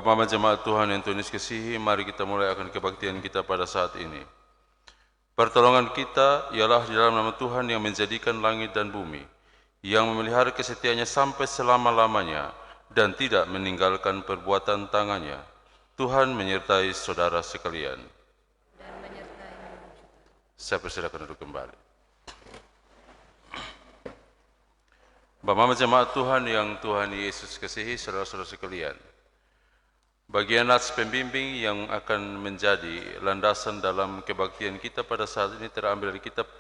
Bapak jemaat Tuhan yang Tuhan Yesus kasihi, mari kita mulai akan kebaktian kita pada saat ini. Pertolongan kita ialah di dalam nama Tuhan yang menjadikan langit dan bumi, yang memelihara kesetiaannya sampai selama-lamanya dan tidak meninggalkan perbuatan tangannya. Tuhan menyertai saudara sekalian. Saya persilakan duduk kembali. Bapak jemaat Tuhan yang Tuhan Yesus kasihi, saudara-saudara sekalian. Bagian nats pembimbing yang akan menjadi landasan dalam kebaktian kita pada saat ini terambil dari kitab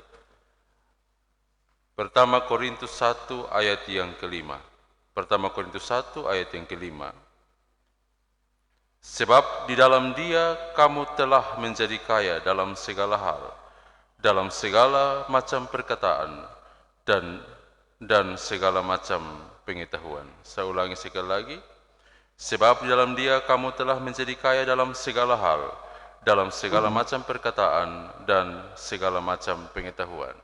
Pertama Korintus 1 ayat yang kelima. Pertama Korintus 1 ayat yang kelima. Sebab di dalam Dia kamu telah menjadi kaya dalam segala hal, dalam segala macam perkataan dan segala macam pengetahuan. Saya ulangi sekali lagi. Sebab di dalam Dia kamu telah menjadi kaya dalam segala hal, dalam segala macam perkataan dan segala macam pengetahuan.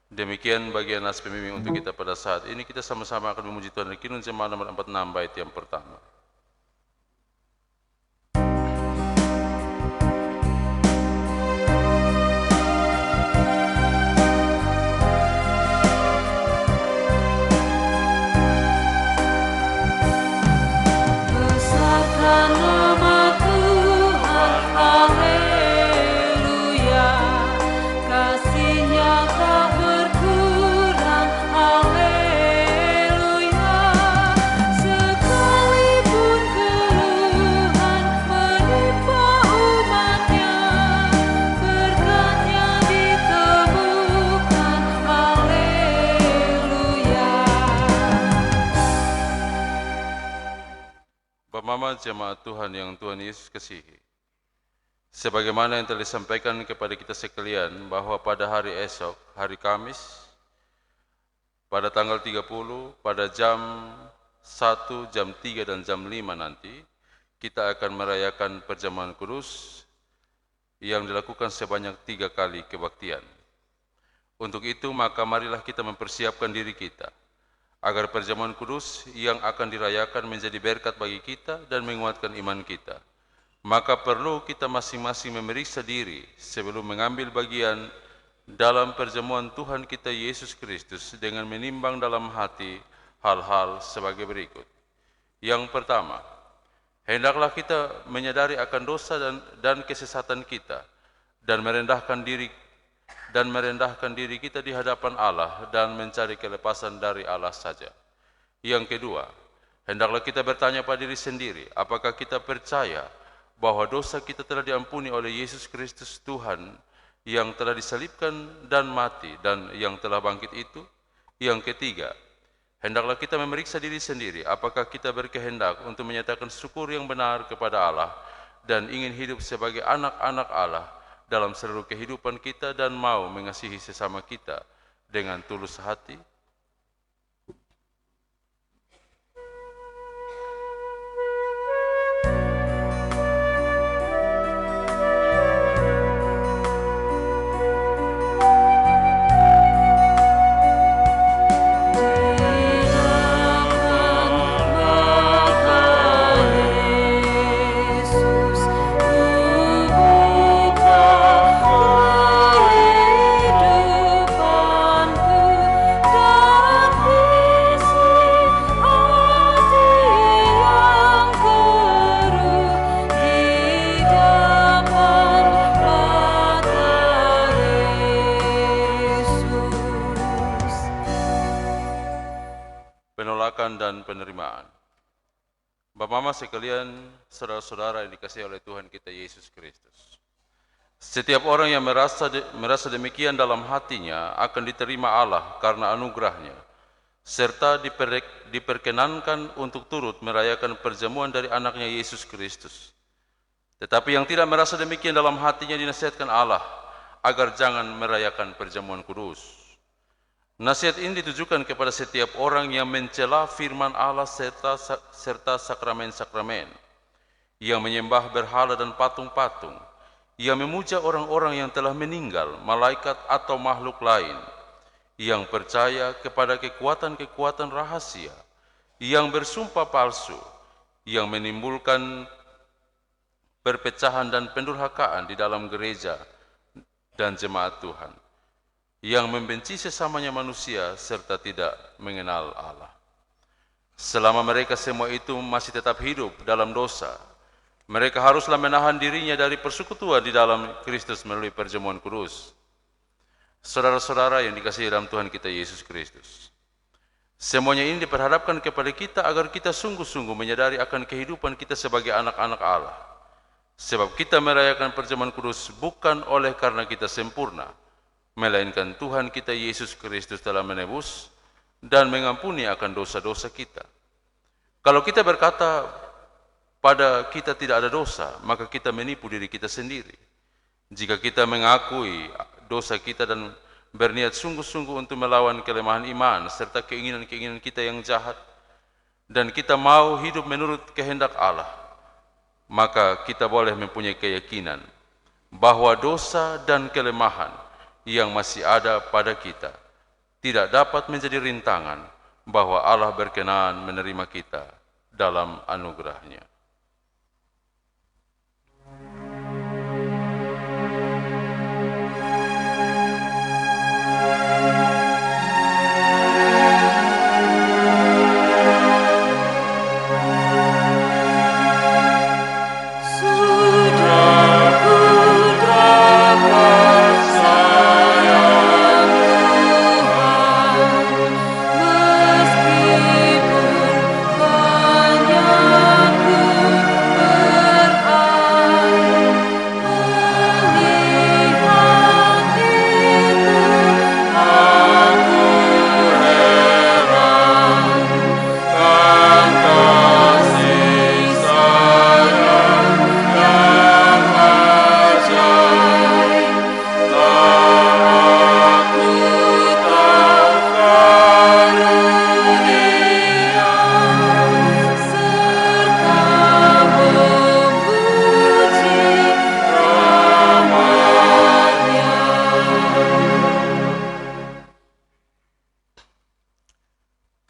Demikian bagian nats pembimbing untuk kita pada saat ini. Kita sama-sama akan memuji Tuhan. Kinun Jemaat nomor 46 bait yang pertama. Bapak jemaat Tuhan yang Tuhan Yesus kasihi, sebagaimana yang telah disampaikan kepada kita sekalian bahwa pada hari esok, hari Kamis, pada tanggal 30, pada jam 1, jam 3, dan jam 5 nanti, kita akan merayakan perjamuan kudus yang dilakukan sebanyak 3 kali kebaktian. Untuk itu, maka marilah kita mempersiapkan diri kita, agar perjamuan kudus yang akan dirayakan menjadi berkat bagi kita dan menguatkan iman kita. Maka perlu kita masing-masing memeriksa diri sebelum mengambil bagian dalam perjamuan Tuhan kita Yesus Kristus dengan menimbang dalam hati hal-hal sebagai berikut. Yang pertama, hendaklah kita menyadari akan dosa dan kesesatan kita dan merendahkan diri kita di hadapan Allah dan mencari kelepasan dari Allah saja. Yang kedua, hendaklah kita bertanya pada diri sendiri, apakah kita percaya bahwa dosa kita telah diampuni oleh Yesus Kristus Tuhan yang telah disalibkan dan mati dan yang telah bangkit itu? Yang ketiga, hendaklah kita memeriksa diri sendiri, apakah kita berkehendak untuk menyatakan syukur yang benar kepada Allah dan ingin hidup sebagai anak-anak Allah dalam seluruh kehidupan kita dan mau mengasihi sesama kita dengan tulus hati. Penolakan dan penerimaan. Bapak Mama sekalian, saudara-saudara yang dikasihi oleh Tuhan kita Yesus Kristus. Setiap orang yang merasa demikian dalam hatinya akan diterima Allah karena anugerahnya, serta diperkenankan untuk turut merayakan perjamuan dari anaknya Yesus Kristus. Tetapi yang tidak merasa demikian dalam hatinya dinasihatkan Allah agar jangan merayakan perjamuan kudus. Nasihat ini ditujukan kepada setiap orang yang mencela firman Allah serta sakramen-sakramen, yang menyembah berhala dan patung-patung, yang memuja orang-orang yang telah meninggal, malaikat atau makhluk lain, yang percaya kepada kekuatan-kekuatan rahasia, yang bersumpah palsu, yang menimbulkan perpecahan dan pendurhakaan di dalam gereja dan jemaat Tuhan, yang membenci sesamanya manusia serta tidak mengenal Allah. Selama mereka semua itu masih tetap hidup dalam dosa, mereka haruslah menahan dirinya dari persekutuan di dalam Kristus melalui perjamuan kudus. Saudara-saudara yang dikasihi dalam Tuhan kita Yesus Kristus, semuanya ini diperhadapkan kepada kita agar kita sungguh-sungguh menyadari akan kehidupan kita sebagai anak-anak Allah. Sebab kita merayakan perjamuan kudus bukan oleh karena kita sempurna, melainkan Tuhan kita Yesus Kristus telah menebus dan mengampuni akan dosa-dosa kita. Kalau kita berkata pada kita tidak ada dosa, maka kita menipu diri kita sendiri. Jika kita mengakui dosa kita dan berniat sungguh-sungguh untuk melawan kelemahan iman serta keinginan-keinginan kita yang jahat, dan kita mau hidup menurut kehendak Allah, maka kita boleh mempunyai keyakinan bahwa dosa dan kelemahan yang masih ada pada kita tidak dapat menjadi rintangan bahwa Allah berkenan menerima kita dalam anugerah-Nya.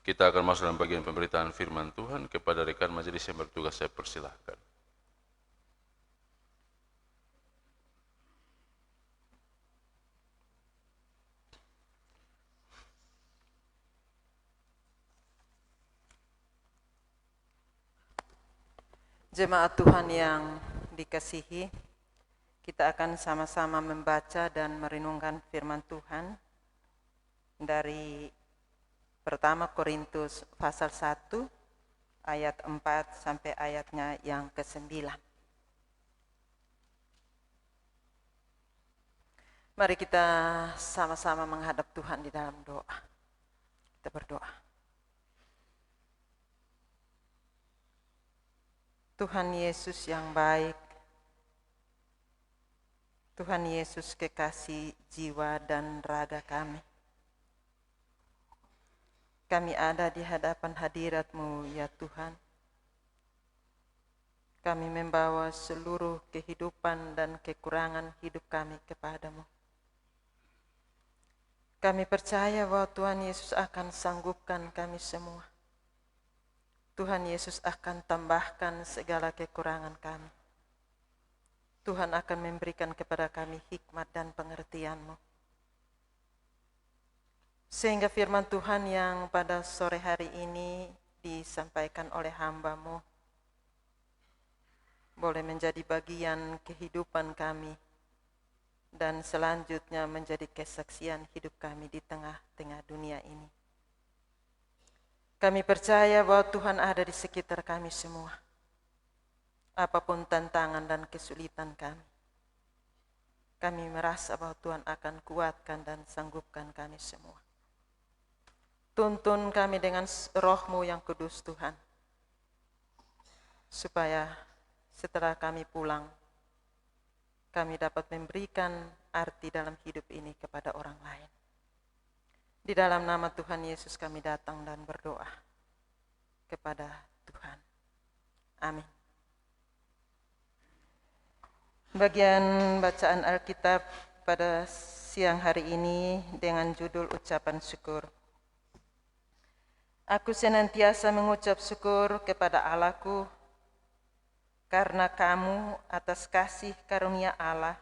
Kita akan masuk dalam bagian pemberitaan firman Tuhan. Kepada rekan majelis yang bertugas saya persilahkan. Jemaat Tuhan yang dikasihi, kita akan sama-sama membaca dan merenungkan firman Tuhan dari pertama Korintus pasal 1 ayat 4 sampai ayatnya yang ke-9. Mari kita sama-sama menghadap Tuhan di dalam doa. Kita berdoa. Tuhan Yesus yang baik, Tuhan Yesus kekasih jiwa dan raga kami. Kami ada di hadapan hadirat-Mu ya Tuhan. Kami membawa seluruh kehidupan dan kekurangan hidup kami kepada-Mu. Kami percaya bahwa Tuhan Yesus akan sanggupkan kami semua. Tuhan Yesus akan tambahkan segala kekurangan kami. Tuhan akan memberikan kepada kami hikmat dan pengertian-Mu. Sehingga firman Tuhan yang pada sore hari ini disampaikan oleh hamba-Mu boleh menjadi bagian kehidupan kami dan selanjutnya menjadi kesaksian hidup kami di tengah-tengah dunia ini. Kami percaya bahwa Tuhan ada di sekitar kami semua. Apapun tantangan dan kesulitan kami, kami merasa bahwa Tuhan akan kuatkan dan sanggupkan kami semua. Tuntun kami dengan roh-Mu yang kudus Tuhan, supaya setelah kami pulang, kami dapat memberikan arti dalam hidup ini kepada orang lain. Di dalam nama Tuhan Yesus kami datang dan berdoa kepada Tuhan. Amin. Bagian bacaan Alkitab pada siang hari ini dengan judul ucapan syukur. Aku senantiasa mengucap syukur kepada Allahku karena kamu atas kasih karunia Allah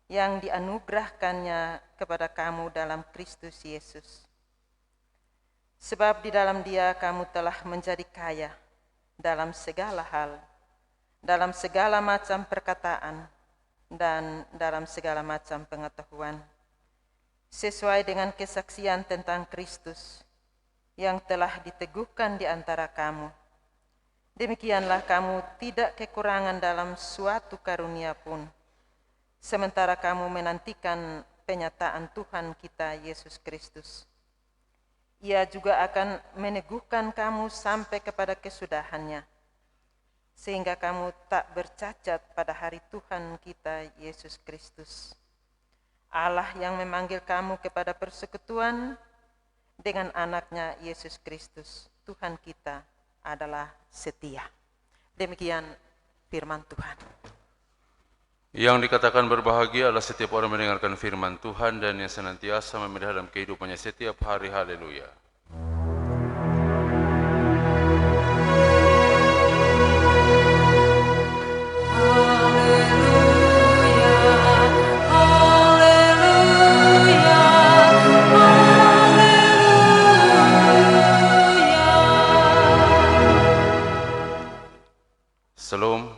yang dianugerahkannya kepada kamu dalam Kristus Yesus. Sebab di dalam Dia kamu telah menjadi kaya dalam segala hal, dalam segala macam perkataan, dan dalam segala macam pengetahuan, sesuai dengan kesaksian tentang Kristus yang telah diteguhkan di antara kamu. Demikianlah kamu tidak kekurangan dalam suatu karunia pun, sementara kamu menantikan penyataan Tuhan kita Yesus Kristus. Ia juga akan meneguhkan kamu sampai kepada kesudahannya, sehingga kamu tak bercacat pada hari Tuhan kita Yesus Kristus. Allah yang memanggil kamu kepada persekutuan dengan anaknya Yesus Kristus, Tuhan kita, adalah setia. Demikian firman Tuhan. Yang dikatakan berbahagia adalah setiap orang mendengarkan firman Tuhan dan yang senantiasa memelihara dalam kehidupannya setiap hari. Haleluya. Salam,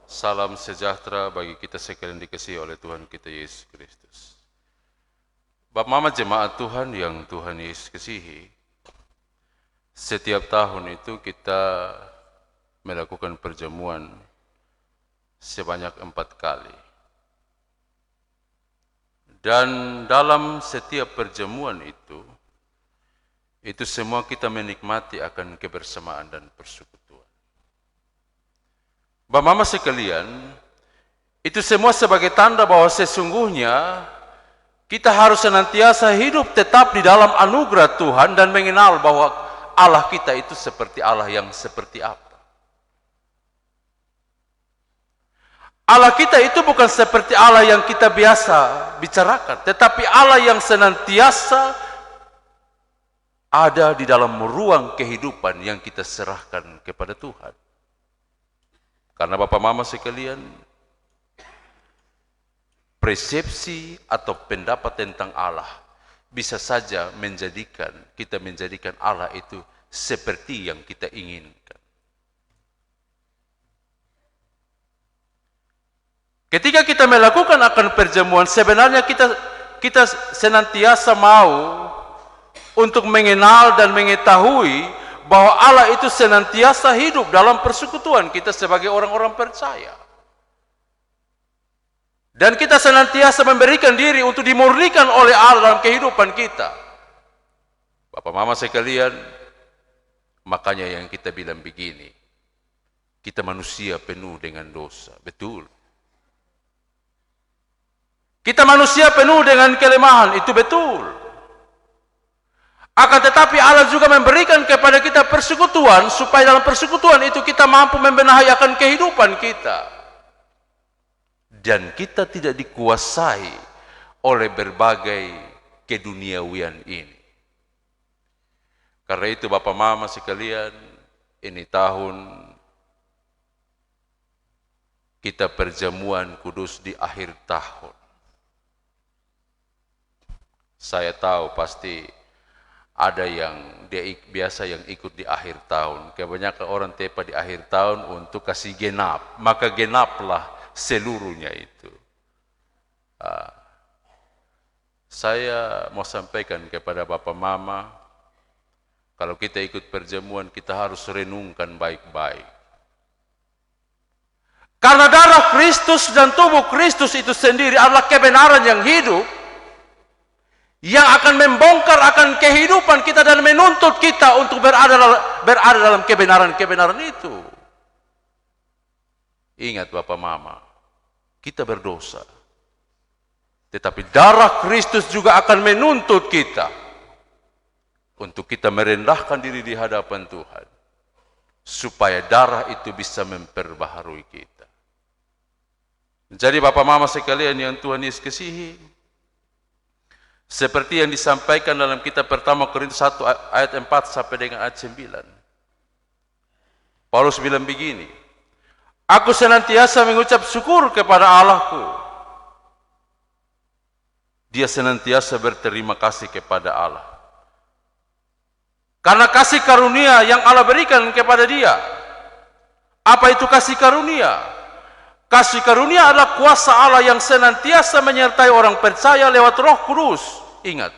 salam sejahtera bagi kita sekalian dikasihi oleh Tuhan kita Yesus Kristus. Bapak Mama jemaat Tuhan yang Tuhan Yesus kasihi, setiap tahun itu kita melakukan perjamuan sebanyak 4 kali. Dan dalam setiap perjamuan itu semua kita menikmati akan kebersamaan dan persekutuan. Bapak Mama sekalian, itu semua sebagai tanda bahwa sesungguhnya kita harus senantiasa hidup tetap di dalam anugerah Tuhan dan mengenal bahwa Allah kita itu seperti Allah yang seperti apa. Allah kita itu bukan seperti Allah yang kita biasa bicarakan, tetapi Allah yang senantiasa ada di dalam ruang kehidupan yang kita serahkan kepada Tuhan. Karena Bapak Mama sekalian, persepsi atau pendapat tentang Allah bisa saja kita menjadikan Allah itu seperti yang kita inginkan. Ketika kita melakukan akan perjamuan, sebenarnya kita senantiasa mau untuk mengenal dan mengetahui bahwa Allah itu senantiasa hidup dalam persekutuan kita sebagai orang-orang percaya. Dan kita senantiasa memberikan diri untuk dimurnikan oleh Allah dalam kehidupan kita. Bapak Mama sekalian, makanya yang kita bilang begini, kita manusia penuh dengan dosa, betul. Kita manusia penuh dengan kelemahan, itu betul. Akan tetapi Allah juga memberikan kepada kita persekutuan, supaya dalam persekutuan itu kita mampu membenahi akan kehidupan kita. Dan kita tidak dikuasai oleh berbagai keduniawian ini. Karena itu Bapak Mama sekalian, ini tahun kita perjamuan kudus di akhir tahun. Saya tahu pasti ada yang biasa yang ikut di akhir tahun. Kebanyakan orang tepa di akhir tahun untuk kasih genap. Maka genaplah seluruhnya itu. Saya mau sampaikan kepada Bapak Mama, kalau kita ikut perjamuan, kita harus renungkan baik-baik. Karena darah Kristus dan tubuh Kristus itu sendiri adalah kebenaran yang hidup, yang akan membongkar akan kehidupan kita dan menuntut kita untuk berada dalam kebenaran-kebenaran itu. Ingat Bapak Mama, kita berdosa. Tetapi darah Kristus juga akan menuntut kita untuk kita merendahkan diri di hadapan Tuhan, supaya darah itu bisa memperbaharui kita. Jadi Bapak Mama sekalian yang Tuhan Yesus kasihi, seperti yang disampaikan dalam kitab pertama Korintus 1 ayat 4 sampai dengan ayat 9. Paulus bilang begini, Aku senantiasa mengucap syukur kepada Allahku. Dia senantiasa berterima kasih kepada Allah. Karena kasih karunia yang Allah berikan kepada dia. Apa itu kasih karunia? Kasih karunia adalah kuasa Allah yang senantiasa menyertai orang percaya lewat Roh Kudus. Ingat,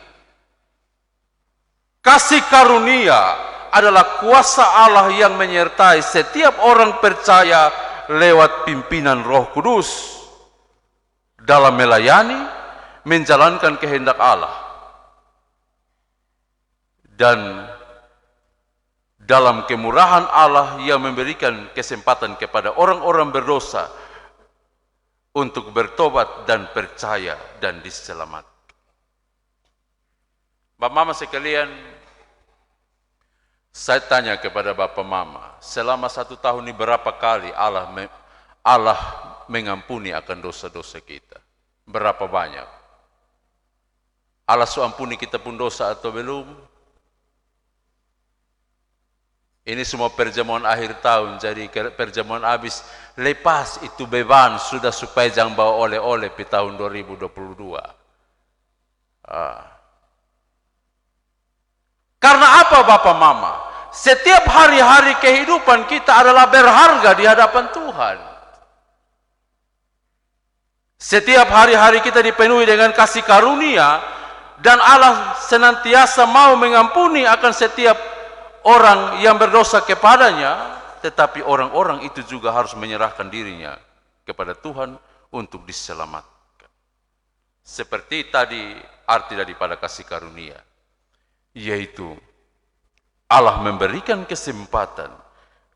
kasih karunia adalah kuasa Allah yang menyertai setiap orang percaya lewat pimpinan Roh Kudus dalam melayani, menjalankan kehendak Allah, dan dalam kemurahan Allah yang memberikan kesempatan kepada orang-orang berdosa untuk bertobat dan percaya dan diselamatkan. Bapak Mama sekalian, saya tanya kepada Bapak Mama, selama 1 tahun ini berapa kali Allah mengampuni akan dosa-dosa kita? Berapa banyak? Allah ampuni kita pun dosa atau belum? Ini semua perjamuan akhir tahun, jadi perjamuan habis, lepas itu beban sudah supaya jangan bawa oleh-oleh di tahun 2022. Karena apa Bapak Mama? Setiap hari-hari kehidupan kita adalah berharga di hadapan Tuhan. Setiap hari-hari kita dipenuhi dengan kasih karunia, dan Allah senantiasa mau mengampuni akan setiap orang yang berdosa kepadanya, tetapi orang-orang itu juga harus menyerahkan dirinya kepada Tuhan untuk diselamatkan. Seperti tadi arti daripada kasih karunia, yaitu Allah memberikan kesempatan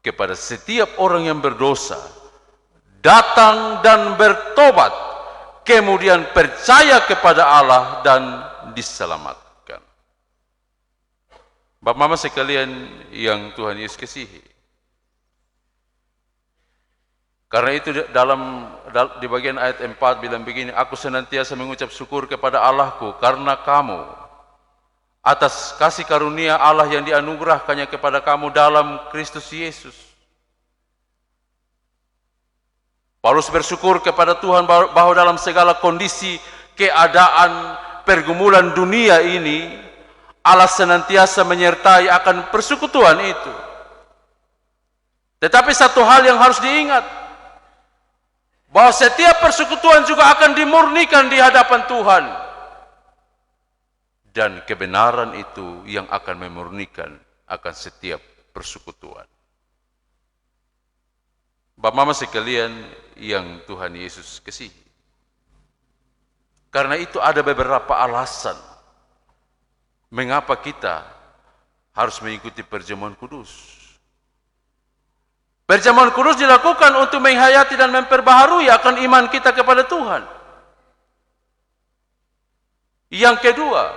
kepada setiap orang yang berdosa datang dan bertobat, kemudian percaya kepada Allah dan diselamatkan. Bapak Mama sekalian yang Tuhan Yesus kasihi, karena itu di bagian ayat 4 bilang begini, aku senantiasa mengucap syukur kepada Allahku karena kamu, atas kasih karunia Allah yang dianugerahkannya kepada kamu dalam Kristus Yesus. Paulus bersyukur kepada Tuhan bahwa dalam segala kondisi, keadaan, pergumulan dunia ini, Allah senantiasa menyertai akan persekutuan itu. Tetapi satu hal yang harus diingat, bahwa setiap persekutuan juga akan dimurnikan di hadapan Tuhan. Dan kebenaran itu yang akan memurnikan akan setiap persekutuan. Bapak Mama sekalian yang Tuhan Yesus kasihi, karena itu ada beberapa alasan mengapa kita harus mengikuti perjamuan kudus. Perjamuan kudus dilakukan untuk menghayati dan memperbaharui akan iman kita kepada Tuhan. Yang kedua,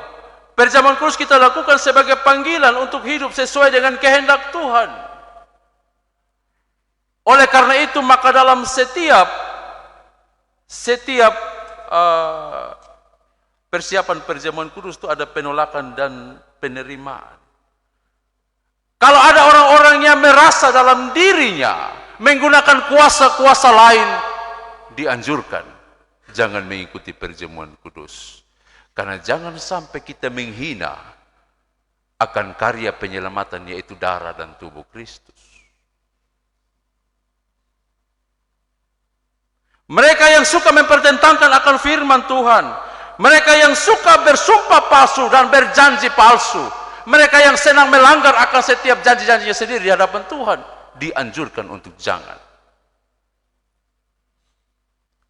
perjamuan kudus kita lakukan sebagai panggilan untuk hidup sesuai dengan kehendak Tuhan. Oleh karena itu, maka dalam setiap persiapan perjamuan kudus itu ada penolakan dan penerimaan. Kalau ada orang-orang yang merasa dalam dirinya menggunakan kuasa-kuasa lain, dianjurkan jangan mengikuti perjamuan kudus. Karena jangan sampai kita menghina akan karya penyelamatan, yaitu darah dan tubuh Kristus. Mereka yang suka mempertentangkan akan firman Tuhan, mereka yang suka bersumpah palsu dan berjanji palsu, mereka yang senang melanggar akan setiap janji-janjinya sendiri di hadapan Tuhan, dianjurkan untuk jangan.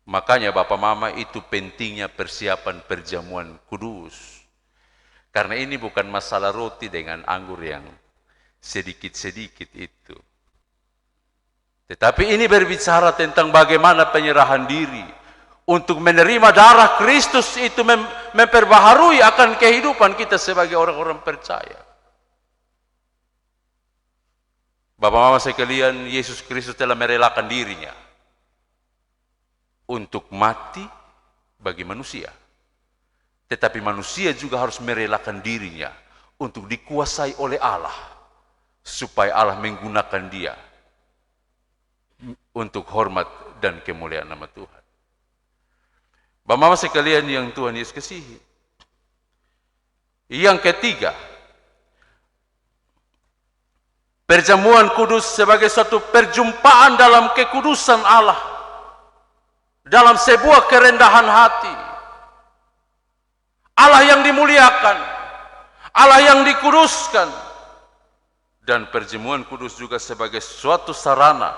Makanya Bapak Mama, itu pentingnya persiapan perjamuan kudus. Karena ini bukan masalah roti dengan anggur yang sedikit-sedikit itu. Tetapi ini berbicara tentang bagaimana penyerahan diri untuk menerima darah Kristus itu memperbaharui akan kehidupan kita sebagai orang-orang percaya. Bapak Mama sekalian, Yesus Kristus telah merelakan dirinya untuk mati bagi manusia. Tetapi manusia juga harus merelakan dirinya untuk dikuasai oleh Allah, supaya Allah menggunakan dia untuk hormat dan kemuliaan nama Tuhan. Bapak-bapak sekalian yang Tuhan Yesus kasihi. Yang ketiga, perjamuan kudus sebagai suatu perjumpaan dalam kekudusan Allah, dalam sebuah kerendahan hati. Allah yang dimuliakan, Allah yang dikuduskan, dan perjamuan kudus juga sebagai suatu sarana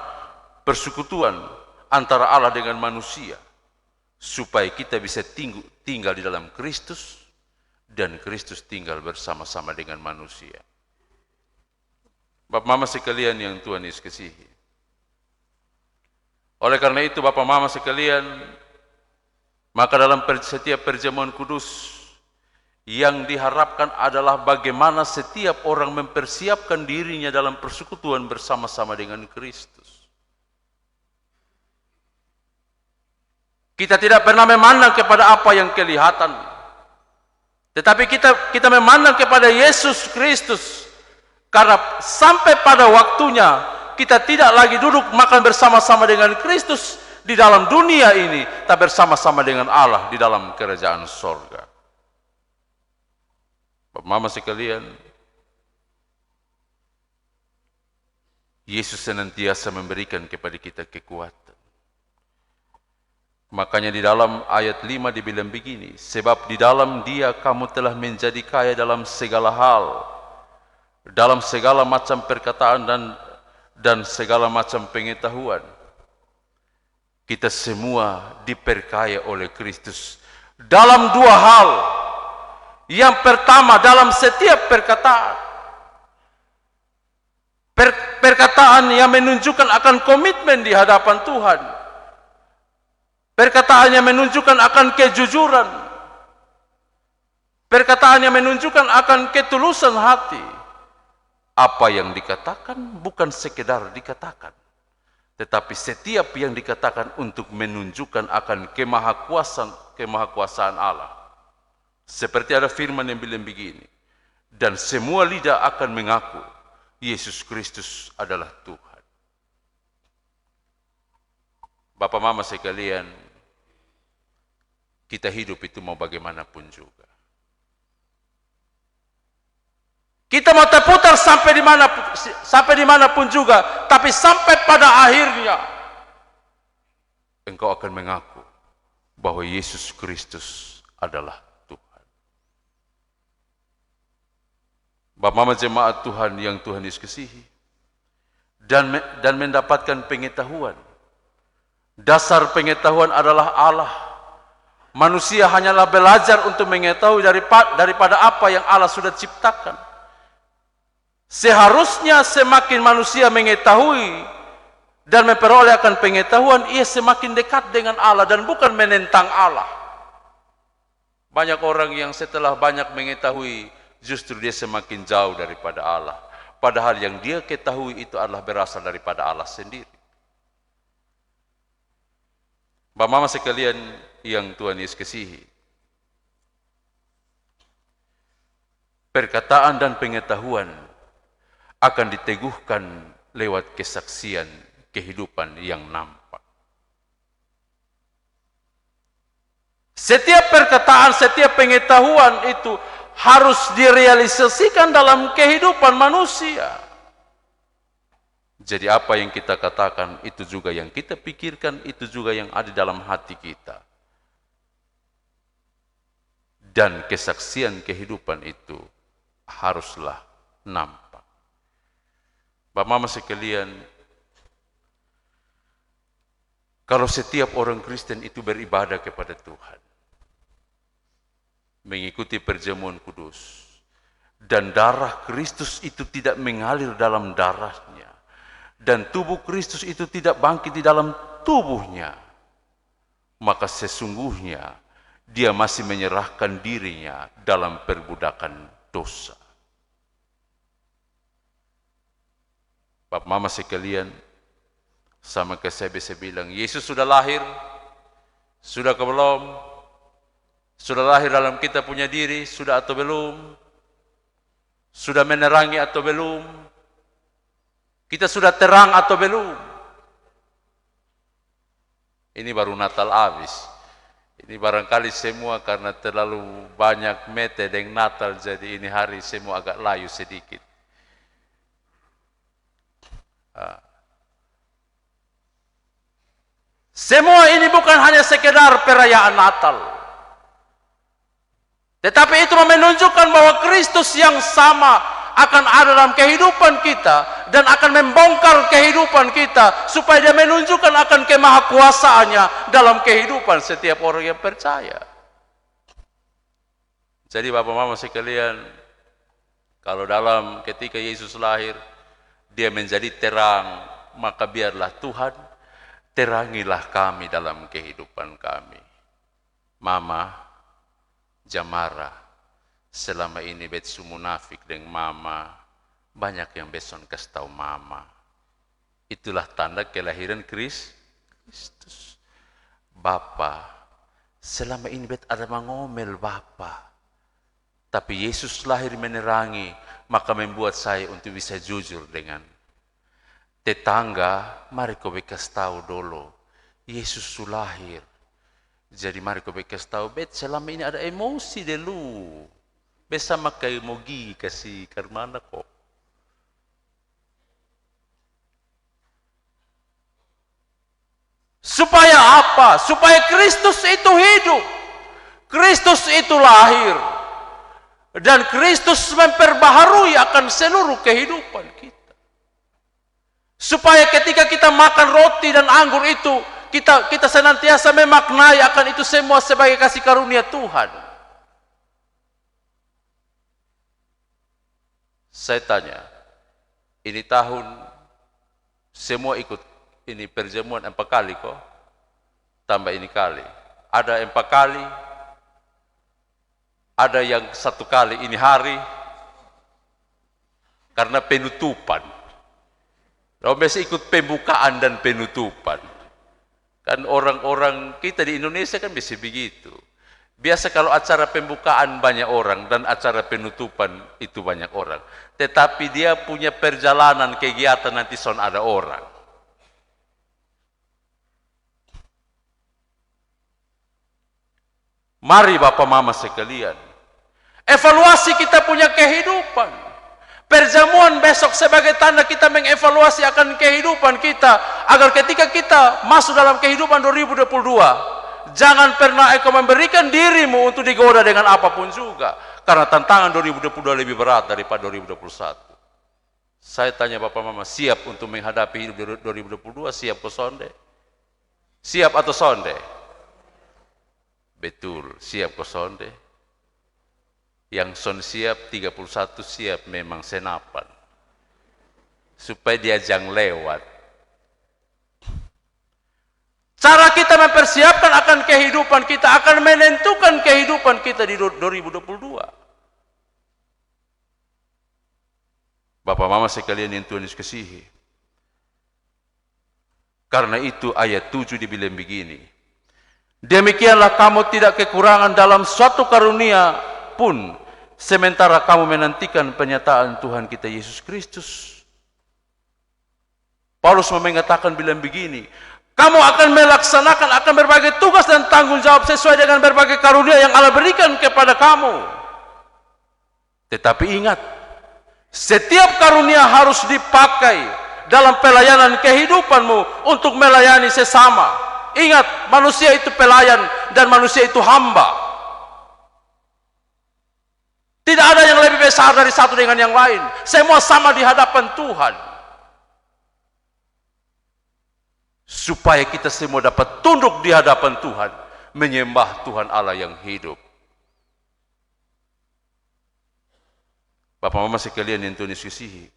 persekutuan antara Allah dengan manusia, supaya kita bisa tinggal di dalam Kristus dan Kristus tinggal bersama-sama dengan manusia. Bapak mama sekalian yang Tuhan Yesus kasihi. Oleh karena itu Bapak mama sekalian, maka dalam setiap perjamuan kudus yang diharapkan adalah bagaimana setiap orang mempersiapkan dirinya dalam persekutuan bersama-sama dengan Kristus. Kita tidak pernah memandang kepada apa yang kelihatan, tetapi kita memandang kepada Yesus Kristus, karena sampai pada waktunya kita tidak lagi duduk makan bersama-sama dengan Kristus di dalam dunia ini, tapi bersama-sama dengan Allah di dalam kerajaan sorga. Mama sekalian, Yesus senantiasa memberikan kepada kita kekuatan. Makanya di dalam ayat 5 dibilang begini, sebab di dalam Dia kamu telah menjadi kaya dalam segala hal, dalam segala macam perkataan dan segala macam pengetahuan. Kita semua diperkaya oleh Kristus dalam dua hal. Yang pertama, dalam setiap perkataan. Perkataan yang menunjukkan akan komitmen di hadapan Tuhan. Perkataan yang menunjukkan akan kejujuran. Perkataan yang menunjukkan akan ketulusan hati. Apa yang dikatakan bukan sekedar dikatakan, tetapi setiap yang dikatakan untuk menunjukkan akan kemahakuasaan Allah. Seperti ada firman yang bilang begini, dan semua lidah akan mengaku Yesus Kristus adalah Tuhan. Bapak mama sekalian, kita hidup itu mau bagaimanapun juga. Kita mau terputar sampai dimanapun juga, tapi sampai pada akhirnya engkau akan mengaku bahwa Yesus Kristus adalah Bapak mama jemaat Tuhan yang Tuhan Yesus kasihi, dan mendapatkan pengetahuan. Dasar pengetahuan adalah Allah. Manusia hanyalah belajar untuk mengetahui daripada apa yang Allah sudah ciptakan. Seharusnya semakin manusia mengetahui dan memperoleh akan pengetahuan, ia semakin dekat dengan Allah dan bukan menentang Allah. Banyak orang yang setelah banyak mengetahui, justru dia semakin jauh daripada Allah. Padahal yang dia ketahui itu adalah berasal daripada Allah sendiri. Bapak mama sekalian yang Tuhan Yesus kasihi, perkataan dan pengetahuan akan diteguhkan lewat kesaksian kehidupan yang nampak. Setiap perkataan, setiap pengetahuan itu harus direalisasikan dalam kehidupan manusia. Jadi apa yang kita katakan, itu juga yang kita pikirkan, itu juga yang ada dalam hati kita. Dan kesaksian kehidupan itu haruslah nampak. Bapak mama sekalian, kalau setiap orang Kristen itu beribadah kepada Tuhan, mengikuti perjamuan kudus, dan darah Kristus itu tidak mengalir dalam darahnya, dan tubuh Kristus itu tidak bangkit di dalam tubuhnya, maka sesungguhnya dia masih menyerahkan dirinya dalam perbudakan dosa. Bapak mama sekalian, sama ke saya bisa bilang, Yesus sudah lahir, sudah ke belum? Sudah lahir dalam kita punya diri, sudah atau belum? Sudah menerangi atau belum? Kita sudah terang atau belum? Ini baru Natal habis. Ini barangkali semua karena terlalu banyak mete dengan Natal, jadi ini hari semua agak layu sedikit. Semua ini bukan hanya sekedar perayaan Natal, tetapi itu menunjukkan bahwa Kristus yang sama akan ada dalam kehidupan kita dan akan membongkar kehidupan kita supaya dia menunjukkan akan kemahakuasaannya dalam kehidupan setiap orang yang percaya. Jadi Bapak Mama sekalian, kalau dalam ketika Yesus lahir dia menjadi terang, maka biarlah Tuhan terangilah kami dalam kehidupan kami. Mama, Jamara, selama ini betsu munafik dengan Mama, banyak yang beson kasih tahu Mama. Itulah tanda kelahiran Kristus. Bapa, selama ini bet ada mengomel Bapa, tapi Yesus lahir menerangi, maka membuat saya untuk bisa jujur dengan tetangga. Mari kau bekas tahu dulu, Yesus lahir. Jadi mari kau bekas tahu, bet selama ini ada emosi dulu. Bersama kayak mogi kasih karmana kok. Supaya apa? Supaya Kristus itu hidup. Kristus itu lahir. Dan Kristus memperbaharui akan seluruh kehidupan kita. Supaya ketika kita makan roti dan anggur itu, kita senantiasa memaknai akan itu semua sebagai kasih karunia Tuhan. Saya tanya, ini tahun semua ikut ini perjamuan 4 kali kok, tambah ini kali. Ada 4 kali, ada yang 1 kali ini hari, karena penutupan. Kalau biasa ikut pembukaan dan penutupan. Kan orang-orang kita di Indonesia kan bisa begitu. Biasa kalau acara pembukaan banyak orang dan acara penutupan itu banyak orang. Tetapi dia punya perjalanan kegiatan nanti son ada orang. Mari Bapak Mama sekalian, evaluasi kita punya kehidupan. Perjamuan besok sebagai tanda kita mengevaluasi akan kehidupan kita, agar ketika kita masuk dalam kehidupan 2022, jangan pernah engkau memberikan dirimu untuk digoda dengan apapun juga. Karena tantangan 2022 lebih berat daripada 2021. Saya tanya Bapak Mama, siap untuk menghadapi hidup 2022? Siap ke sonde? Siap atau sonde? Betul, siap ke sonde. Yang son siap 31 siap memang senapan. Supaya dia jangan lewat. Cara kita mempersiapkan akan kehidupan kita akan menentukan kehidupan kita di 2022. Bapak Mama sekalian yang Tuhan Yesus kasihi. Karena itu ayat 7 dibilang begini. Demikianlah kamu tidak kekurangan dalam suatu karunia pun, sementara kamu menantikan penyataan Tuhan kita Yesus Kristus. Paulus mengatakan bilang begini, kamu akan melaksanakan akan berbagai tugas dan tanggung jawab sesuai dengan berbagai karunia yang Allah berikan kepada kamu. Tetapi ingat, setiap karunia harus dipakai dalam pelayanan kehidupanmu untuk melayani sesama. Ingat, manusia itu pelayan dan manusia itu hamba. Tidak ada yang lebih besar dari satu dengan yang lain. Semua sama di hadapan Tuhan. Supaya kita semua dapat tunduk di hadapan Tuhan, menyembah Tuhan Allah yang hidup. Bapak Mama sekalian yang Tuhan Yesus kasihi.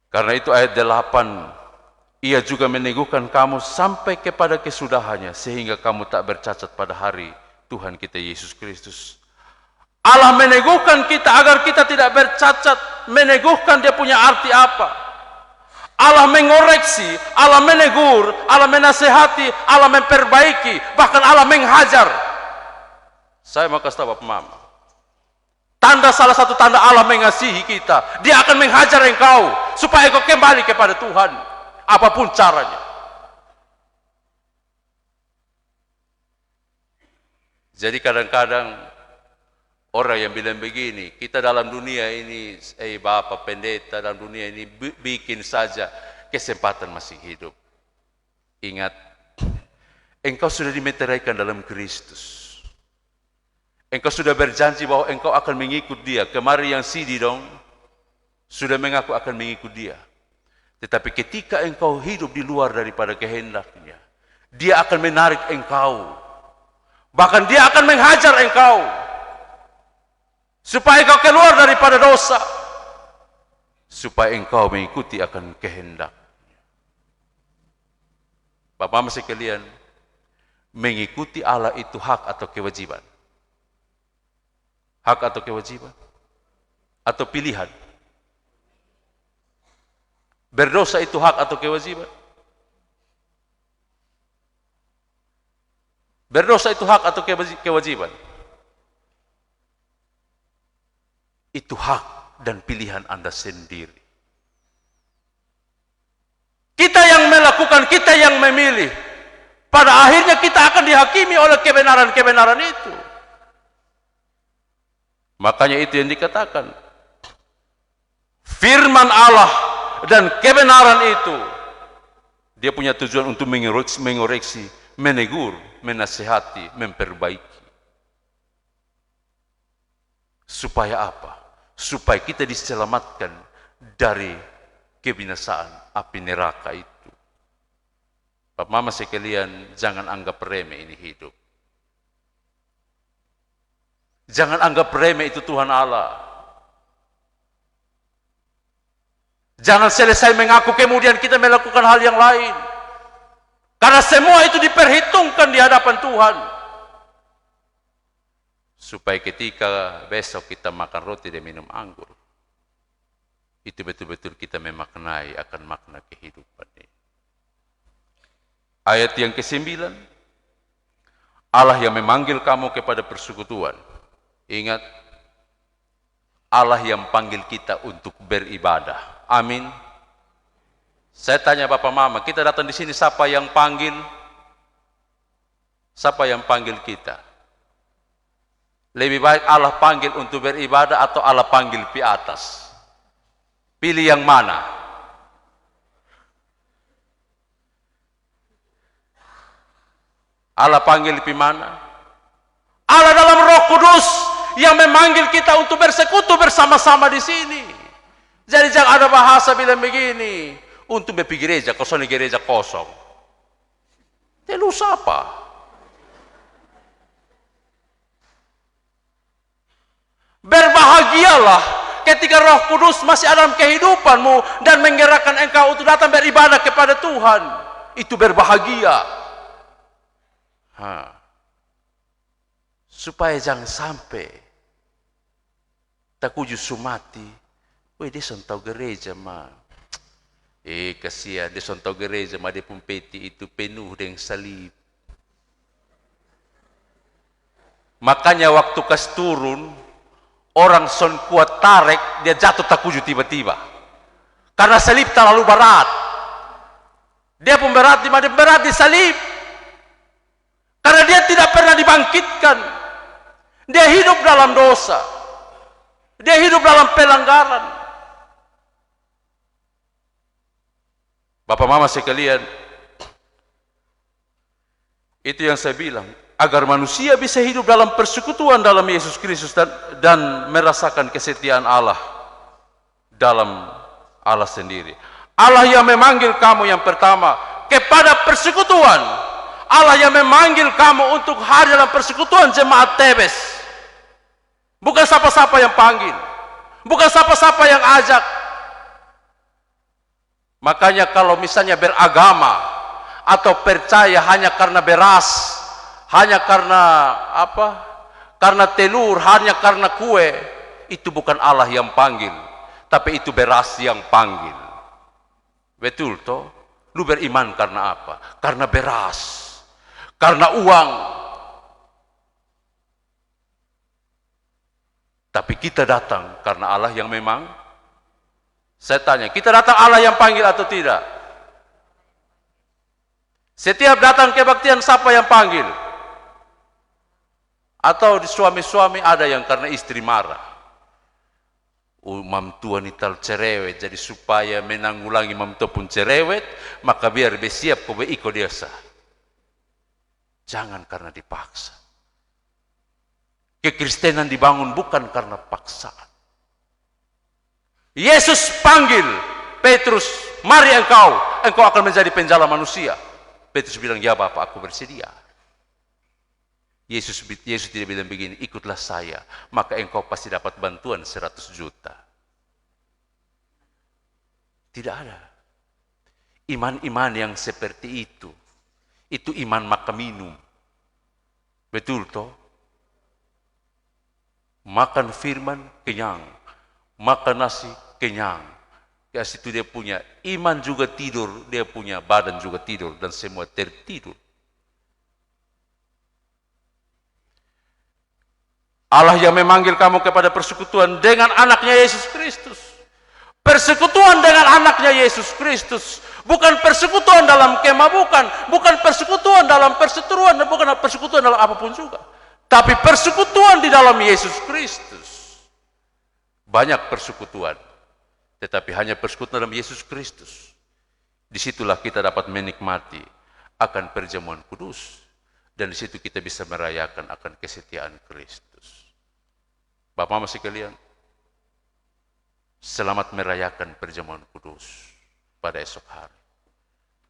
Karena itu ayat 8, ia juga meneguhkan kamu sampai kepada kesudahannya, sehingga kamu tak bercacat pada hari Tuhan kita Yesus Kristus. Allah meneguhkan kita agar kita tidak bercacat. Meneguhkan dia punya arti apa? Allah mengoreksi, Allah menegur, Allah menasehati, Allah memperbaiki, bahkan Allah menghajar. Saya mau kasih tahu Bapak Mama, salah satu tanda Allah mengasihi kita, dia akan menghajar engkau supaya engkau kembali kepada Tuhan, apapun caranya. Jadi kadang-kadang orang yang bilang begini, kita dalam dunia ini, Bapak pendeta, dalam dunia ini bikin saja kesempatan masih hidup. Ingat, engkau sudah dimeteraikan dalam Kristus. Engkau sudah berjanji bahwa engkau akan mengikut Dia. Kemarin yang Sidi dong, sudah mengaku akan mengikut Dia. Tetapi ketika engkau hidup di luar daripada kehendaknya, Dia akan menarik engkau. Bahkan Dia akan menghajar engkau. Supaya engkau keluar daripada dosa. Supaya engkau mengikuti akan kehendak. Bapak Mama sekalian, mengikuti Allah itu hak atau kewajiban? Hak atau kewajiban? Atau pilihan? Berdosa itu hak atau kewajiban? Berdosa itu hak atau kewajiban? Itu hak dan pilihan Anda sendiri. Kita yang melakukan, kita yang memilih. Pada akhirnya kita akan dihakimi oleh kebenaran-kebenaran itu. Makanya itu yang dikatakan. Firman Allah dan kebenaran itu, dia punya tujuan untuk mengoreksi, menegur, menasihati, memperbaiki. Supaya apa? Supaya kita diselamatkan dari kebinasaan api neraka itu. Bapak Mama sekalian, jangan anggap remeh ini hidup. Jangan anggap remeh itu Tuhan Allah. Jangan selesai mengaku kemudian kita melakukan hal yang lain. Karena semua itu diperhitungkan di hadapan Tuhan. Supaya ketika besok kita makan roti dan minum anggur, itu betul-betul kita memaknai akan makna kehidupan ini. Ayat yang ke-9, Allah yang memanggil kamu kepada persekutuan. Ingat, Allah yang panggil kita untuk beribadah. Amin. Saya tanya Bapak Mama, kita datang di sini siapa yang panggil? Siapa yang panggil kita? Lebih baik Allah panggil untuk beribadah atau Allah panggil pi atas? Pilih yang mana? Allah panggil pi mana? Allah dalam Roh Kudus yang memanggil kita untuk bersekutu bersama-sama di sini. Jadi jangan ada bahasa bilang begini, untuk pergi gereja, kosong di gereja kosong. Telu siapa? Berbahagialah ketika Roh Kudus masih ada dalam kehidupanmu dan menggerakkan engkau untuk datang beribadah kepada Tuhan. Itu berbahagia. Supaya jangan sampai tak kuju sumati. Weh, dia sontau gereja mah. Kasihan, dia sontau gereja mah, dia pun peti itu penuh dengan salib. Makanya waktu kas turun, orang son kuat tarik, dia jatuh tak kuju tiba-tiba. Karena salib terlalu berat. Dia pun berat di salib. Karena dia tidak pernah dibangkitkan. Dia hidup dalam dosa. Dia hidup dalam pelanggaran. Bapak Mama sekalian, itu yang saya bilang, agar manusia bisa hidup dalam persekutuan dalam Yesus Kristus dan merasakan kesetiaan Allah dalam Allah sendiri. Allah yang memanggil kamu yang pertama kepada persekutuan. Allah yang memanggil kamu untuk hadir dalam persekutuan jemaat Tebes. Bukan siapa-siapa yang panggil, bukan siapa-siapa yang ajak. Makanya kalau misalnya beragama atau percaya hanya karena beras, hanya karena apa? Karena telur, hanya karena kue, itu bukan Allah yang panggil, tapi itu beras yang panggil. Betul toh? Lu beriman karena apa? Karena beras, karena uang. Tapi kita datang karena Allah yang memang, saya tanya, kita datang Allah yang panggil atau tidak? Setiap datang kebaktian siapa yang panggil? Atau di suami-suami ada yang karena istri marah. Mam tua ni tal cerewet, jadi supaya menanggulangi mam tua pun cerewet, maka biar bersiap kau iko dia sah. Jangan karena dipaksa. Kekristenan dibangun bukan karena paksaan. Yesus panggil Petrus, mari engkau akan menjadi penjala manusia. Petrus bilang, ya Bapak, aku bersedia. Yesus tidak bilang begini, ikutlah saya, maka engkau pasti dapat bantuan 100 juta. Tidak ada. Iman-iman yang seperti itu iman makan minum. Betul toh? Makan firman, kenyang. Makan nasi, kenyang. Ya situ dia punya iman juga tidur, dia punya badan juga tidur, dan semua tertidur. Allah yang memanggil kamu kepada persekutuan dengan anaknya Yesus Kristus. Persekutuan dengan anaknya Yesus Kristus. Bukan persekutuan dalam kemah, bukan persekutuan dalam perseteruan, dan bukan persekutuan dalam apapun juga. Tapi persekutuan di dalam Yesus Kristus. Banyak persekutuan, tetapi hanya persekutuan dalam Yesus Kristus. Disitulah kita dapat menikmati akan perjamuan kudus. Dan di situ kita bisa merayakan akan kesetiaan Kristus. Bapak Mama sekalian, selamat merayakan perjamuan kudus pada esok hari.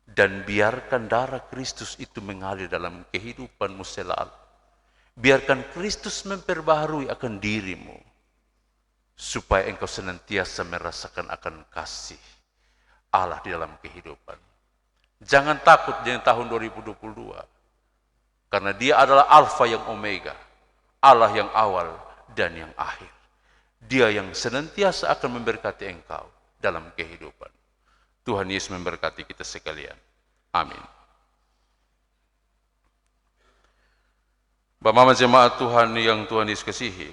Dan biarkan darah Kristus itu mengalir dalam kehidupanmu selalu. Biarkan Kristus memperbaharui akan dirimu, supaya engkau senantiasa merasakan akan kasih Allah di dalam kehidupan. Jangan takut dengan tahun 2022. Karena dia adalah Alfa yang Omega, Allah yang awal dan yang akhir. Dia yang senantiasa akan memberkati engkau dalam kehidupan. Tuhan Yesus memberkati kita sekalian. Amin. Bapak Mama jemaat Tuhan yang Tuhan Yesus kasihi,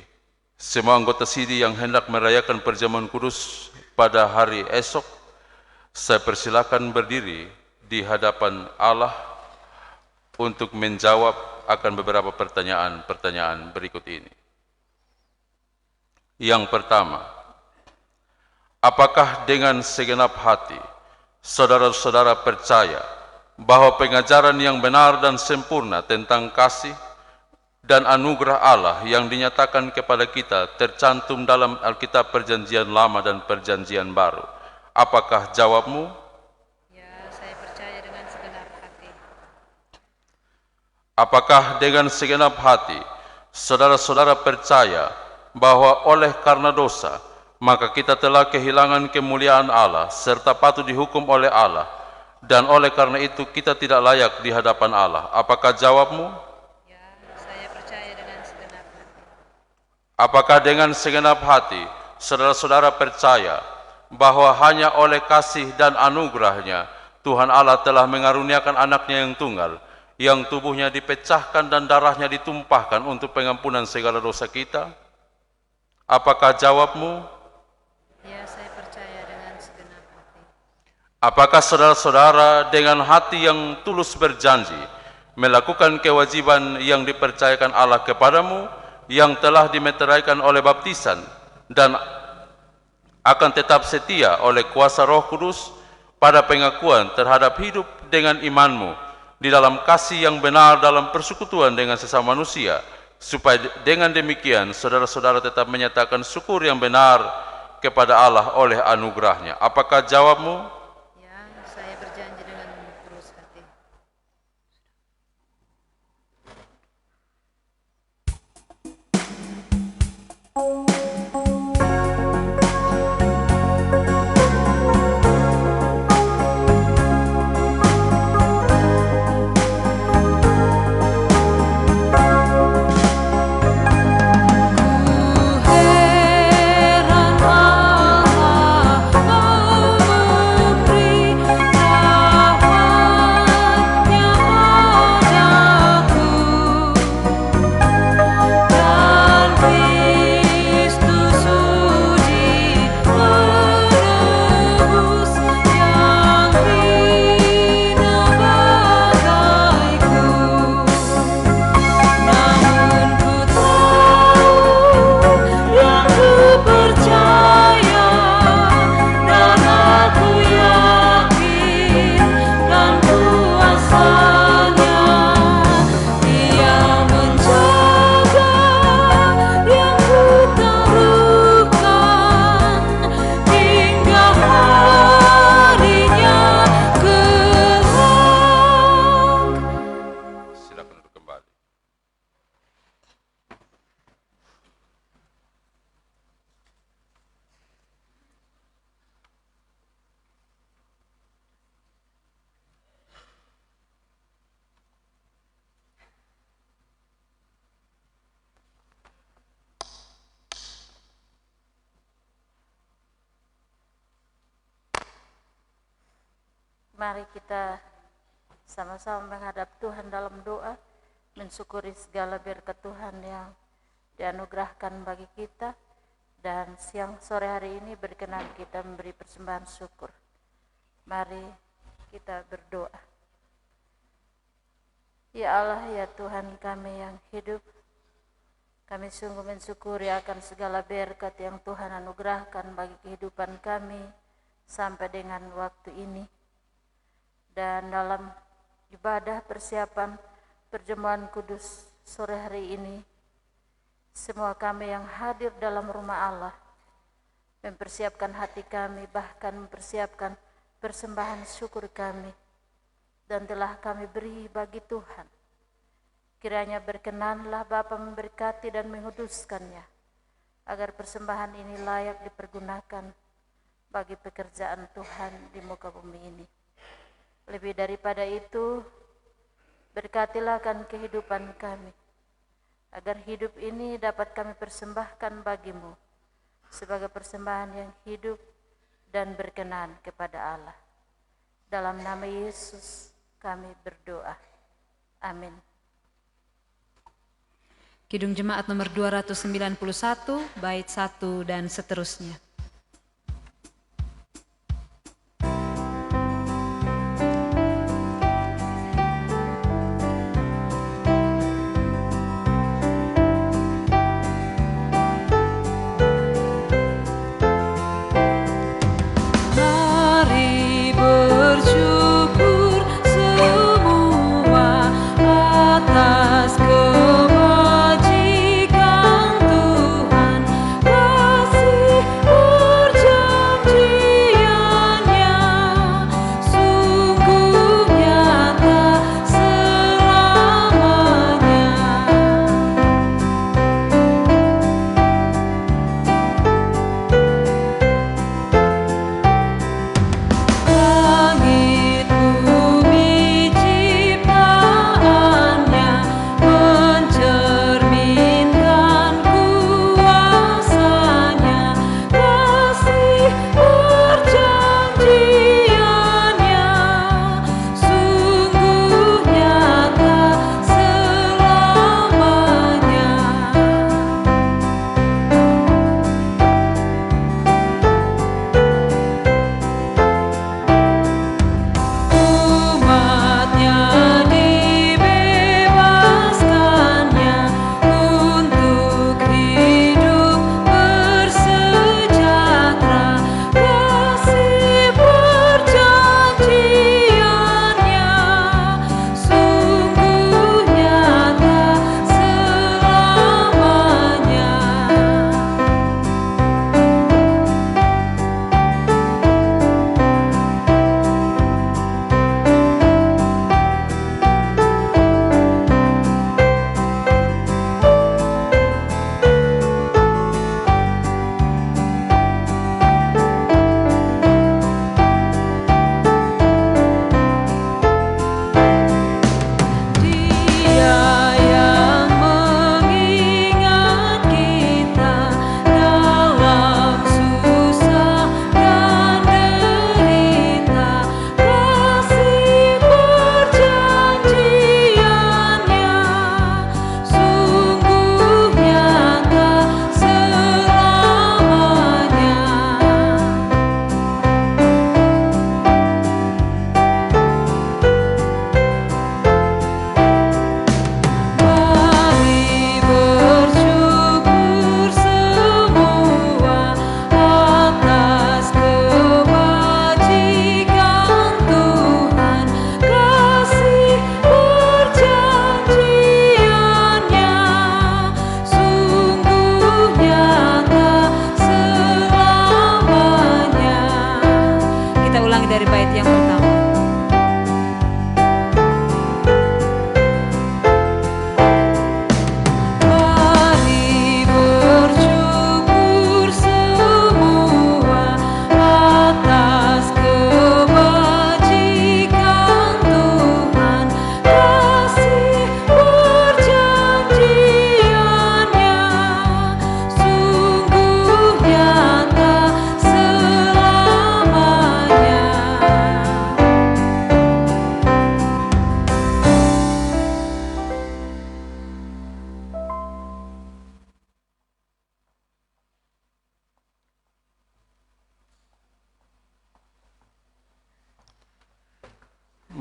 semua anggota sidi yang hendak merayakan perjamuan kudus pada hari esok, saya persilakan berdiri di hadapan Allah untuk menjawab akan beberapa pertanyaan-pertanyaan berikut ini. Yang pertama, apakah dengan segenap hati saudara-saudara percaya bahwa pengajaran yang benar dan sempurna tentang kasih dan anugerah Allah yang dinyatakan kepada kita tercantum dalam Alkitab Perjanjian Lama dan Perjanjian Baru? Apakah jawabmu? Ya, saya percaya dengan segenap hati. Apakah dengan segenap hati saudara-saudara percaya bahwa oleh karena dosa maka kita telah kehilangan kemuliaan Allah serta patut dihukum oleh Allah, dan oleh karena itu kita tidak layak di hadapan Allah? Apakah jawabmu? Ya, saya percaya dengan segenap hati. Apakah dengan segenap hati saudara-saudara percaya bahwa hanya oleh kasih dan anugerahnya Tuhan Allah telah mengaruniakan anaknya yang tunggal, yang tubuhnya dipecahkan dan darahnya ditumpahkan untuk pengampunan segala dosa kita? Apakah jawabmu? Ya, saya percaya dengan segenap hati. Apakah saudara-saudara dengan hati yang tulus berjanji melakukan kewajiban yang dipercayakan Allah kepadamu, yang telah dimeteraikan oleh baptisan, dan akan tetap setia oleh kuasa Roh Kudus pada pengakuan terhadap hidup dengan imanmu di dalam kasih yang benar dalam persekutuan dengan sesama manusia, supaya dengan demikian saudara-saudara tetap menyatakan syukur yang benar kepada Allah oleh anugerahnya? Apakah jawabmu? Ya, saya berjanji dengan tulus hati. Heran Allah, oh Mari kita sama-sama menghadap Tuhan dalam doa, mensyukuri segala berkat Tuhan yang dianugerahkan bagi kita. Dan siang sore hari ini berkenan kita memberi persembahan syukur. Mari kita berdoa. Ya Allah, ya Tuhan kami yang hidup, kami sungguh mensyukuri akan segala berkat yang Tuhan anugerahkan bagi kehidupan kami sampai dengan waktu ini. Dan dalam ibadah persiapan perjamuan kudus sore hari ini, semua kami yang hadir dalam rumah Allah mempersiapkan hati kami, bahkan mempersiapkan persembahan syukur kami, dan telah kami beri bagi Tuhan. Kiranya berkenanlah Bapa memberkati dan menguduskannya, agar persembahan ini layak dipergunakan bagi pekerjaan Tuhan di muka bumi ini. Lebih daripada itu, berkatilah akan kehidupan kami, agar hidup ini dapat kami persembahkan bagimu sebagai persembahan yang hidup dan berkenan kepada Allah. Dalam nama Yesus kami berdoa. Amin. Kidung Jemaat nomor 291, bait 1 dan seterusnya. Kasih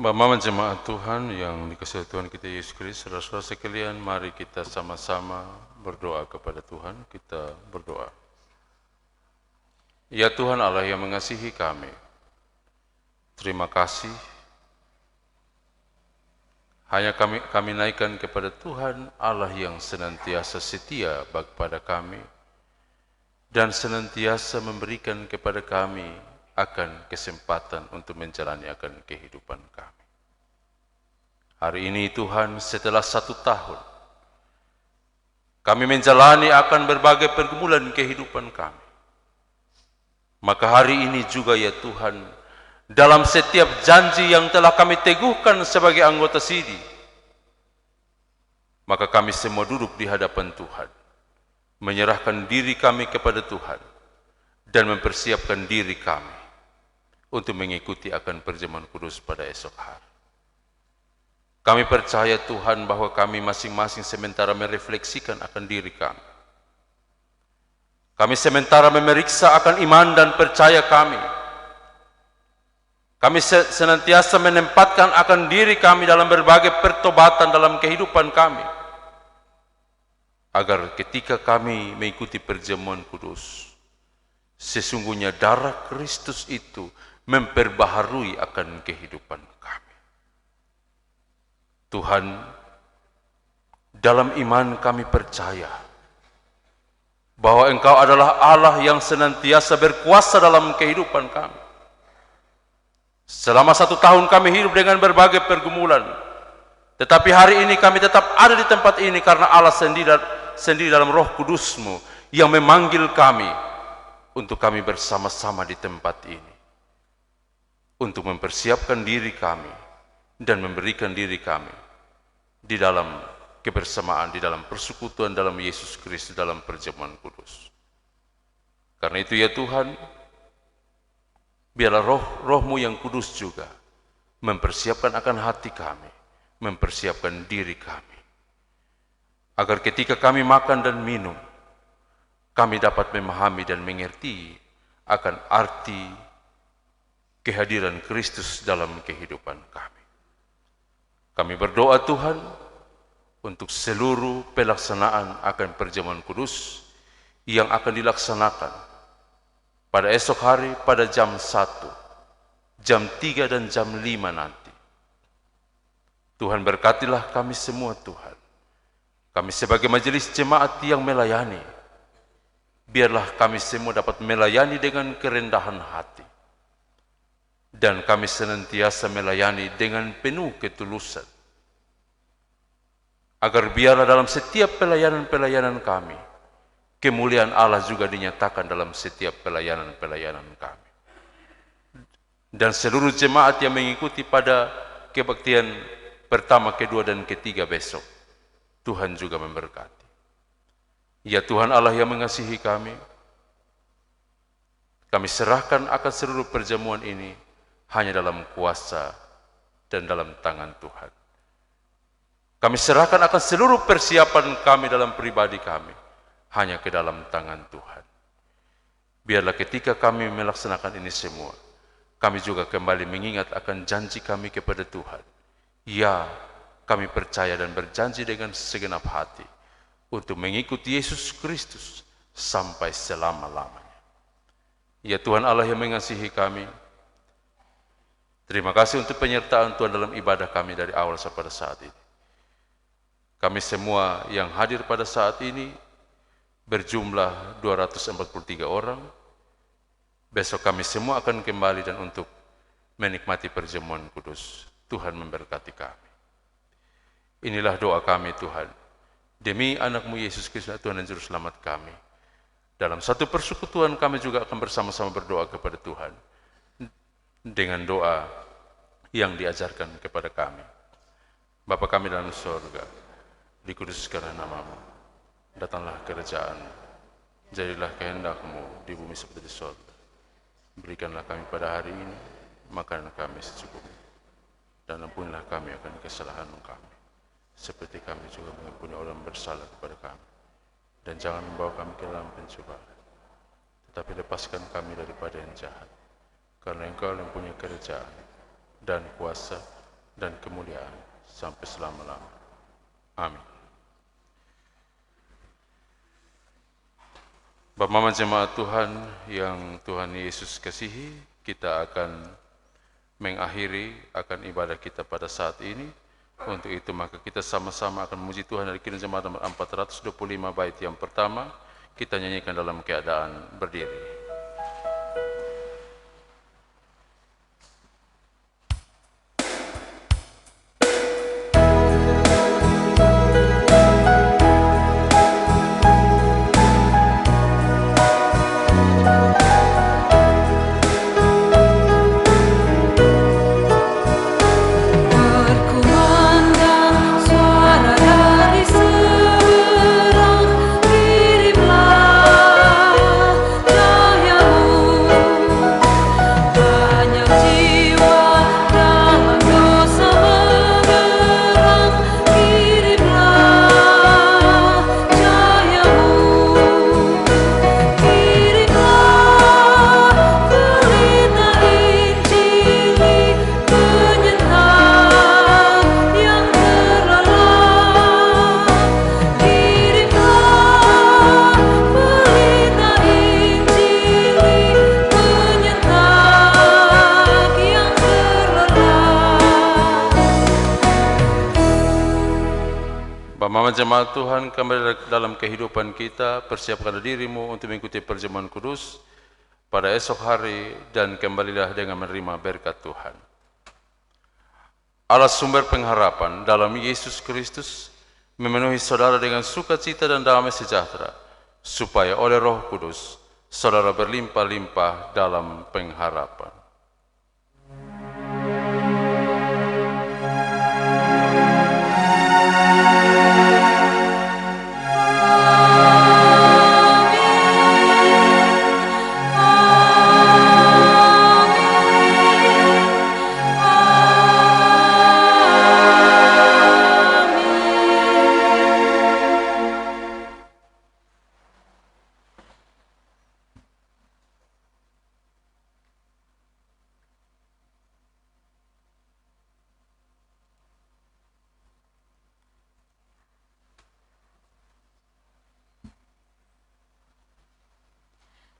Bapak jemaat Tuhan yang dikasihi Tuhan kita Yesus Kristus, saudara-saudara sekalian, mari kita sama-sama berdoa kepada Tuhan. Kita berdoa. Ya Tuhan Allah yang mengasihi kami, terima kasih. Hanya kami naikkan kepada Tuhan Allah yang senantiasa setia kepada kami dan senantiasa memberikan kepada kami akan kesempatan untuk menjalani akan kehidupan kami. Hari ini Tuhan, setelah 1 tahun, kami menjalani akan berbagai pergumulan kehidupan kami. Maka hari ini juga ya Tuhan, dalam setiap janji yang telah kami teguhkan sebagai anggota SIDI, maka kami semua duduk di hadapan Tuhan, menyerahkan diri kami kepada Tuhan, dan mempersiapkan diri kami untuk mengikuti akan perjamuan kudus pada esok hari. Kami percaya Tuhan bahwa kami masing-masing sementara merefleksikan akan diri kami. Kami sementara memeriksa akan iman dan percaya kami. Kami senantiasa menempatkan akan diri kami dalam berbagai pertobatan dalam kehidupan kami. Agar ketika kami mengikuti perjamuan kudus, sesungguhnya darah Kristus itu memperbaharui akan kehidupan kami. Tuhan, dalam iman kami percaya bahwa Engkau adalah Allah yang senantiasa berkuasa dalam kehidupan kami. Selama 1 tahun kami hidup dengan berbagai pergumulan, tetapi hari ini kami tetap ada di tempat ini karena Allah sendiri dalam Roh Kudus-Mu yang memanggil kami untuk kami bersama-sama di tempat ini, untuk mempersiapkan diri kami dan memberikan diri kami di dalam kebersamaan, di dalam persekutuan dalam Yesus Kristus dalam perjamuan kudus. Karena itu ya Tuhan, biarlah roh-Mu yang kudus juga mempersiapkan akan hati kami, mempersiapkan diri kami, agar ketika kami makan dan minum, kami dapat memahami dan mengerti akan arti kehadiran Kristus dalam kehidupan kami. Kami berdoa Tuhan untuk seluruh pelaksanaan akan perjamuan kudus yang akan dilaksanakan pada esok hari pada jam 1, jam 3 dan jam 5 nanti. Tuhan berkatilah kami semua Tuhan. Kami sebagai majelis jemaat yang melayani, biarlah kami semua dapat melayani dengan kerendahan hati. Dan kami senantiasa melayani dengan penuh ketulusan. Agar biarlah dalam setiap pelayanan-pelayanan kami, kemuliaan Allah juga dinyatakan dalam setiap pelayanan-pelayanan kami. Dan seluruh jemaat yang mengikuti pada kebaktian pertama, kedua, dan ketiga besok, Tuhan juga memberkati. Ya Tuhan Allah yang mengasihi kami serahkan akan seluruh perjamuan ini hanya dalam kuasa dan dalam tangan Tuhan. Kami serahkan akan seluruh persiapan kami dalam pribadi kami hanya ke dalam tangan Tuhan. Biarlah ketika kami melaksanakan ini semua, kami juga kembali mengingat akan janji kami kepada Tuhan. Ya, kami percaya dan berjanji dengan segenap hati untuk mengikuti Yesus Kristus sampai selama-lamanya. Ya Tuhan Allah yang mengasihi kami, terima kasih untuk penyertaan Tuhan dalam ibadah kami dari awal sampai pada saat ini. Kami semua yang hadir pada saat ini berjumlah 243 orang. Besok kami semua akan kembali dan untuk menikmati perjamuan kudus. Tuhan memberkati kami. Inilah doa kami Tuhan. Demi anak-Mu Yesus Kristus Tuhan dan Juru Selamat kami. Dalam satu persekutuan kami juga akan bersama-sama berdoa kepada Tuhan. Dengan doa yang diajarkan kepada kami. Bapa kami dalam surga, dikuduskanlah nama-Mu, datanglah kerajaan-Mu, jadilah kehendak-Mu di bumi seperti di surga. Berikanlah kami pada hari ini makanan kami secukupnya, dan ampunilah kami akan kesalahan kami, seperti kami juga mengampuni orang bersalah kepada kami. Dan jangan membawa kami ke dalam pencobaan, tetapi lepaskan kami daripada yang jahat. Karena Engkau yang punya kerajaan dan kuasa dan kemuliaan sampai selama-lamanya. Amin. Bapak Mama jemaat Tuhan yang Tuhan Yesus kasihi, kita akan mengakhiri akan ibadah kita pada saat ini. Untuk itu maka kita sama-sama akan memuji Tuhan dari Kidung Jemaat nomor 425 bait yang pertama. Kita nyanyikan dalam keadaan berdiri. Mama jemaat Tuhan, kembali dalam kehidupan kita, persiapkan dirimu untuk mengikuti perjamuan kudus pada esok hari dan kembalilah dengan menerima berkat Tuhan. Allah sumber pengharapan dalam Yesus Kristus memenuhi saudara dengan sukacita dan damai sejahtera, supaya oleh Roh Kudus saudara berlimpah-limpah dalam pengharapan.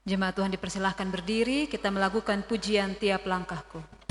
Jemaat Tuhan dipersilahkan berdiri, kita melakukan pujian tiap langkahku.